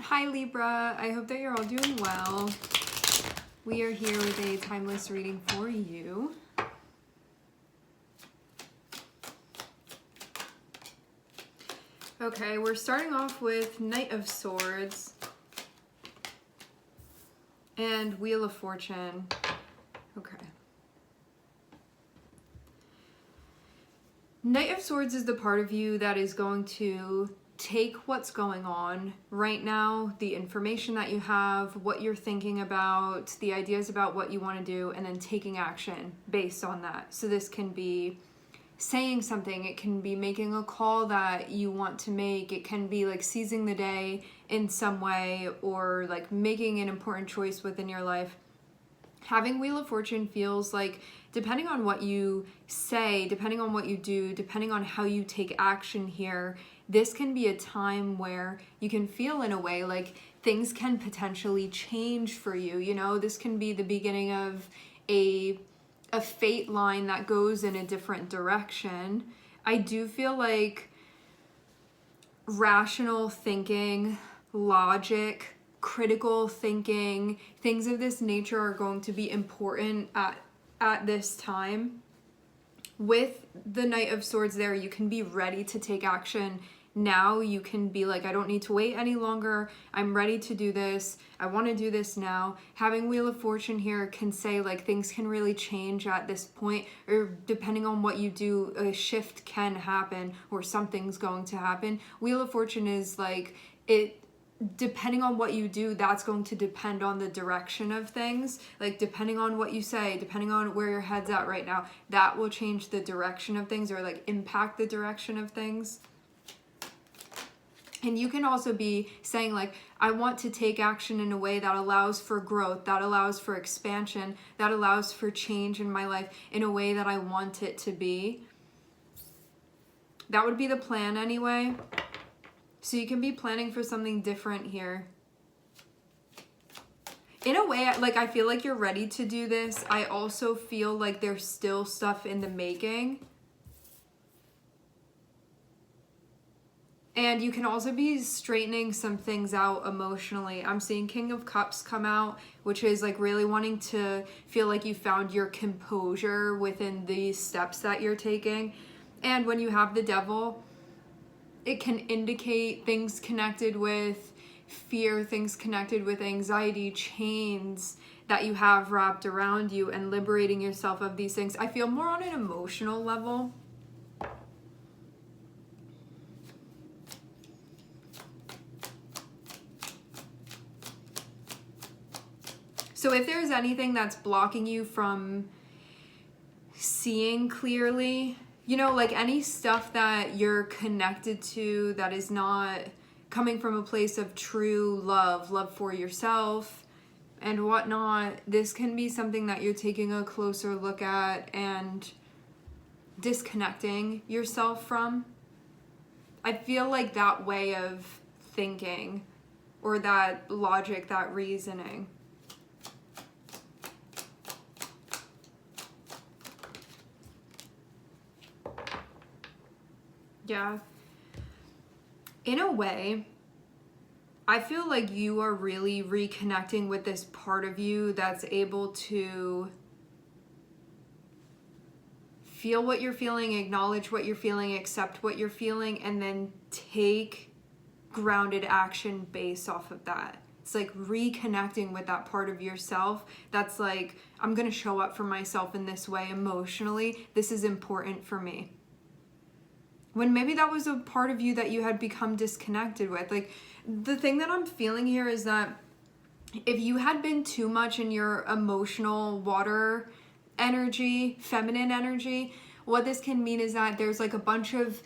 Hi Libra, I hope that you're all doing well. We are here with a timeless reading for you. Okay, we're starting off with Knight of Swords and Wheel of Fortune. Okay. Knight of Swords is the part of you that is going to take what's going on right now, the information that you have, what you're thinking about, the ideas about what you want to do, and then taking action based on that. So this can be saying something, it can be making a call that you want to make, it can be like seizing the day in some way, or like making an important choice within your life. Having Wheel of Fortune feels like, depending on what you say, depending on what you do, depending on how you take action here, this can be a time where you can feel in a way like things can potentially change for you. You know, this can be the beginning of a fate line that goes in a different direction. I do feel like rational thinking, logic, critical thinking, things of this nature are going to be important at this time. With the Knight of Swords there, you can be ready to take action now. You can be like, I don't need to wait any longer. I'm ready to do this. I want to do this now. Having Wheel of Fortune here can say like things can really change at this point, or depending on what you do, a shift can happen or something's going to happen. Wheel of Fortune is like, it depending on what you do, that's going to depend on the direction of things. Like depending on what you say, depending on where your head's at right now, that will change the direction of things, or like impact the direction of things. And you can also be saying like, I want to take action in a way that allows for growth, that allows for expansion, that allows for change in my life in a way that I want it to be. That would be the plan anyway. So you can be planning for something different here. In a way, like I feel like you're ready to do this. I also feel like there's still stuff in the making. And you can also be straightening some things out emotionally. I'm seeing King of Cups come out, which is like really wanting to feel like you found your composure within these steps that you're taking. And when you have the Devil, it can indicate things connected with fear, things connected with anxiety, chains that you have wrapped around you, and liberating yourself of these things. I feel more on an emotional level. So if there's anything that's blocking you from seeing clearly, you know, like any stuff that you're connected to that is not coming from a place of true love for yourself and whatnot, this can be something that you're taking a closer look at and disconnecting yourself from. I feel like that way of thinking, or that logic, that reasoning. Yeah. In a way, I feel like you are really reconnecting with this part of you that's able to feel what you're feeling, acknowledge what you're feeling, accept what you're feeling, and then take grounded action based off of that. It's like reconnecting with that part of yourself that's like, I'm going to show up for myself in this way emotionally. This is important for me. When maybe that was a part of you that you had become disconnected with. Like, the thing that I'm feeling here is that if you had been too much in your emotional water energy, feminine energy, what this can mean is that there's like a bunch of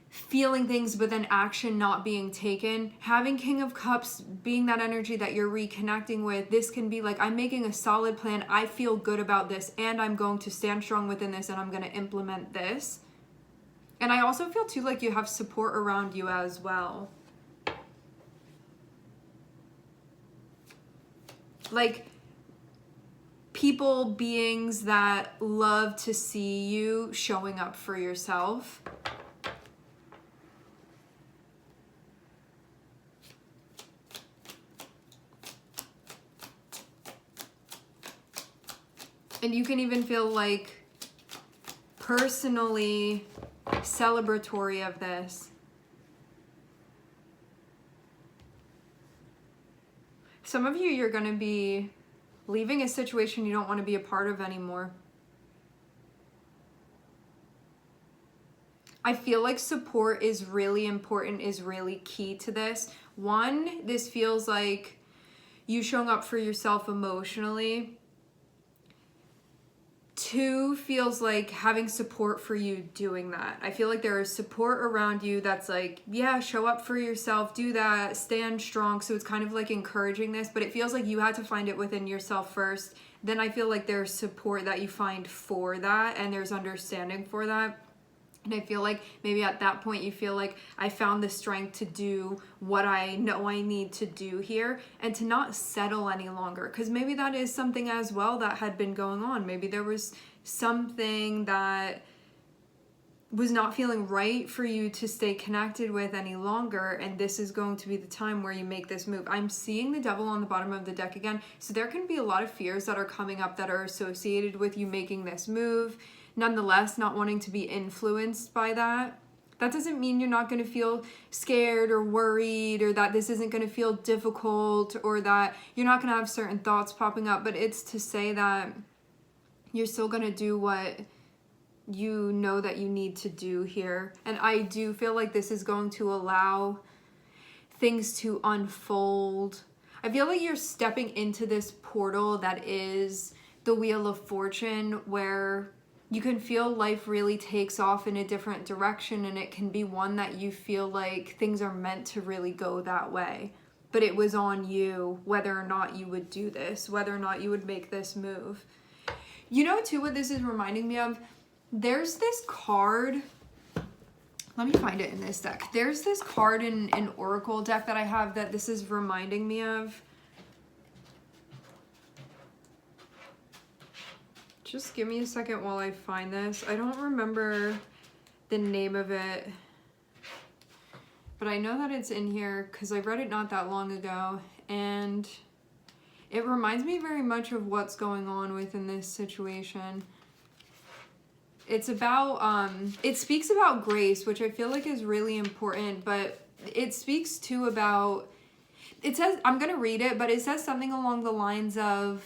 feeling things but then action not being taken. Having King of Cups being that energy that you're reconnecting with, this can be like, I'm making a solid plan, I feel good about this, and I'm going to stand strong within this, and I'm going to implement this. And I also feel too like you have support around you as well. Like people, beings that love to see you showing up for yourself. And you can even feel like personally celebratory of this. Some of you, you're going to be leaving a situation you don't want to be a part of anymore. I feel like support is really important, is really key to this. One, this feels like you showing up for yourself emotionally. Two, feels like having support for you doing that. I feel like there is support around you that's like, yeah, show up for yourself, do that, stand strong. So it's kind of like encouraging this, but it feels like you had to find it within yourself first. Then I feel like there's support that you find for that, and there's understanding for that. And I feel like maybe at that point you feel like I found the strength to do what I know I need to do here, and to not settle any longer. Because maybe that is something as well that had been going on. Maybe there was something that was not feeling right for you to stay connected with any longer, and this is going to be the time where you make this move. I'm seeing the devil on the bottom of the deck again, so there can be a lot of fears that are coming up that are associated with you making this move. Nonetheless, not wanting to be influenced by that. That doesn't mean you're not going to feel scared or worried, or that this isn't going to feel difficult, or that you're not going to have certain thoughts popping up, but it's to say that you're still going to do what you know that you need to do here. And I do feel like this is going to allow things to unfold. I feel like you're stepping into this portal that is the Wheel of Fortune, where you can feel life really takes off in a different direction, and it can be one that you feel like things are meant to really go that way. But it was on you whether or not you would do this, whether or not you would make this move. You know, too, what this is reminding me of? There's this card. Let me find it in this deck. There's this card in an Oracle deck that I have that this is reminding me of. Just give me a second while I find this. I don't remember the name of it, but I know that it's in here because I read it not that long ago, and it reminds me very much of what's going on within this situation. It's about, it speaks about grace, which I feel like is really important, but it speaks too about, it says, I'm going to read it, but it says something along the lines of,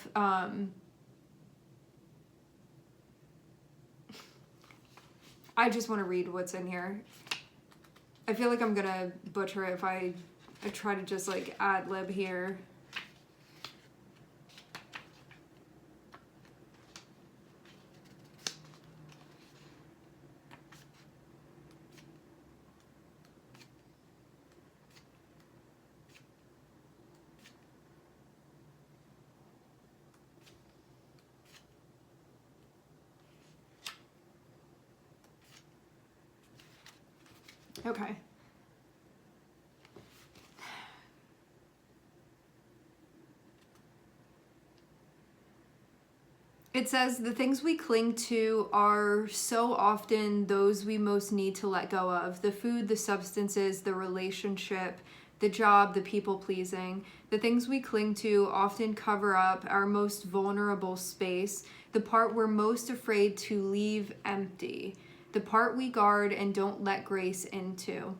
I just want to read what's in here. I feel like I'm going to butcher it if I try to just like ad lib here. Okay. It says, the things we cling to are so often those we most need to let go of. The food, the substances, the relationship, the job, the people pleasing. The things we cling to often cover up our most vulnerable space, the part we're most afraid to leave empty, the part we guard and don't let grace into.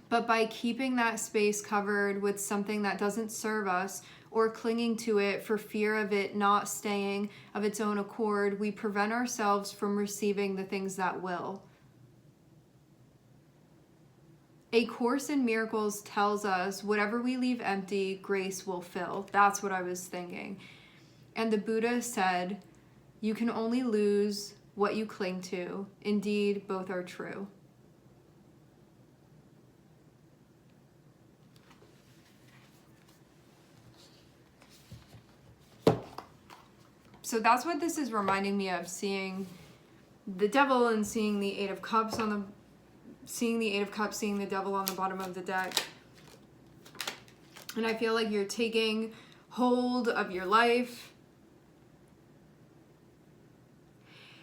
But by keeping that space covered with something that doesn't serve us, or clinging to it for fear of it not staying of its own accord, we prevent ourselves from receiving the things that will. A Course in Miracles tells us whatever we leave empty, grace will fill. That's what I was thinking. And the Buddha said, you can only lose what you cling to. Indeed, both are true. So that's what this is reminding me of, seeing the devil and seeing the Eight of Cups seeing the devil on the bottom of the deck. And I feel like you're taking hold of your life,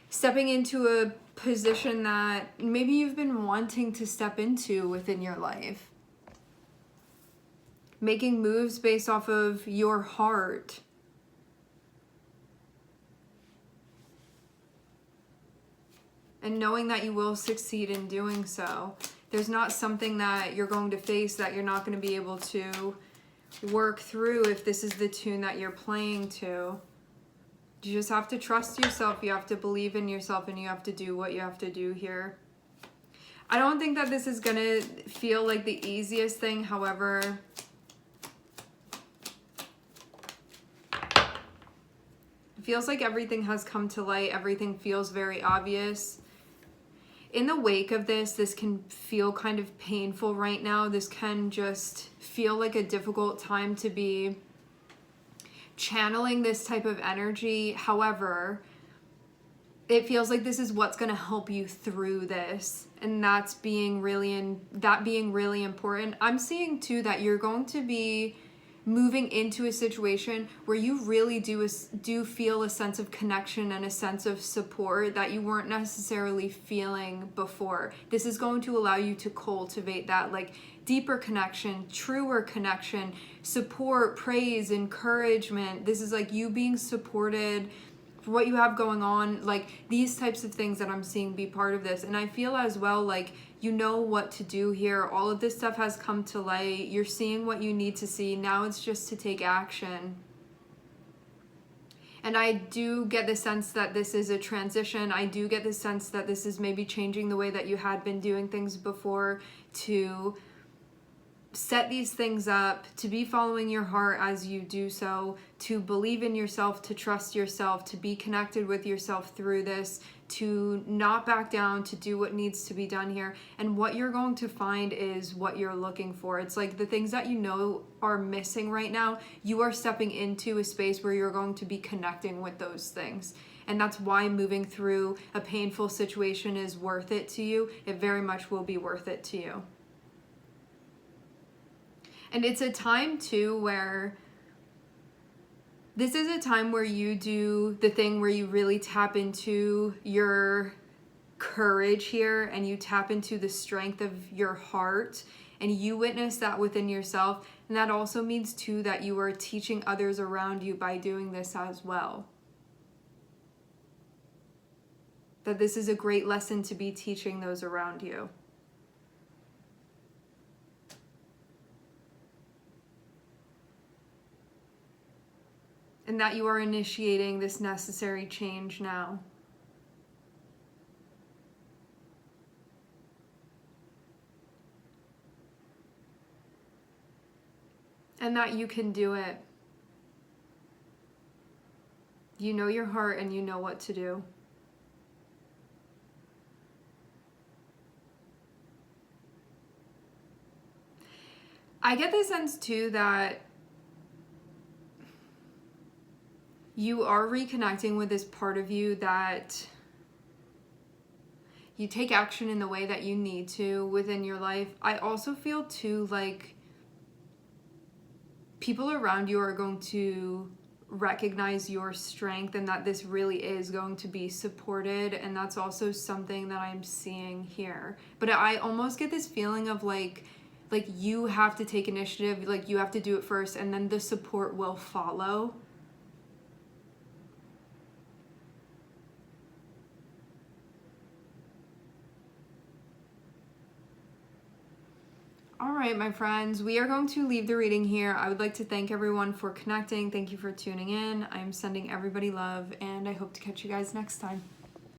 stepping into a position that maybe you've been wanting to step into within your life. Making moves based off of your heart. and knowing that you will succeed in doing so. There's not something that you're going to face that you're not going to be able to work through if this is the tune that you're playing to. You just have to trust yourself, you have to believe in yourself, and you have to do what you have to do here. I don't think that this is going to feel like the easiest thing, however, it feels like everything has come to light, everything feels very obvious. In the wake of this can feel kind of painful right now. This can just feel like a difficult time to be channeling this type of energy. However, it feels like this is what's going to help you through this, and that being really important. I'm seeing too that you're going to be moving into a situation where you really do feel a sense of connection and a sense of support that you weren't necessarily feeling before. This is going to allow you to cultivate that like deeper connection, truer connection, support, praise, encouragement. This is like you being supported for what you have going on, like these types of things that I'm seeing be part of this. And I feel as well like you know what to do here. All of this stuff has come to light. You're seeing what you need to see. Now it's just to take action. And I do get the sense that this is a transition. I do get the sense that this is maybe changing the way that you had been doing things before, to set these things up, to be following your heart as you do so, to believe in yourself, to trust yourself, to be connected with yourself through this, to not back down, to do what needs to be done here. And what you're going to find is what you're looking for. It's like the things that you know are missing right now, you are stepping into a space where you're going to be connecting with those things. And that's why moving through a painful situation is worth it to you. It very much will be worth it to you. And it's a time too where this is a time where you do the thing where you really tap into your courage here, and you tap into the strength of your heart, and you witness that within yourself. And that also means too that you are teaching others around you by doing this as well. That this is a great lesson to be teaching those around you. And that you are initiating this necessary change now. And that you can do it. You know your heart and you know what to do. I get the sense too that you are reconnecting with this part of you, that you take action in the way that you need to within your life. I also feel too like people around you are going to recognize your strength, and that this really is going to be supported. And that's also something that I'm seeing here. But I almost get this feeling of like you have to take initiative, like you have to do it first, and then the support will follow. All right, my friends, we are going to leave the reading here. I would like to thank everyone for connecting. Thank you for tuning in. I'm sending everybody love, and I hope to catch you guys next time.